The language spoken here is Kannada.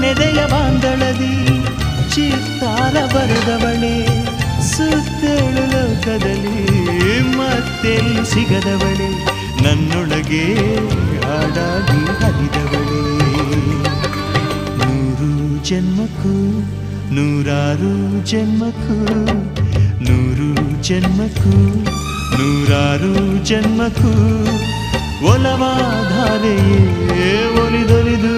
ನನ್ನೆದೆಯ ಬಾಂದಳದಿ ಚಿತ್ತಾರ ಬರೆದವಳೆ, ಸುತ್ತೇಳು ಲೋಕದಲ್ಲಿ ಮತ್ತೆಲ್ಲಿ ಸಿಗದವಳೆ, ನನ್ನೊಳಗೆ ಹಾಡಾಗಿ ಹರಿದವಳೆ. 100 ಜನ್ಮಕ್ಕೂ 100 ಜನ್ಮಕ್ಕೂ 100 ಜನ್ಮಕ್ಕೂ 100 ಜನ್ಮಕ್ಕೂ ಒಲವಾಧಾರೆಯೇ ಒಲಿದೊಲಿದು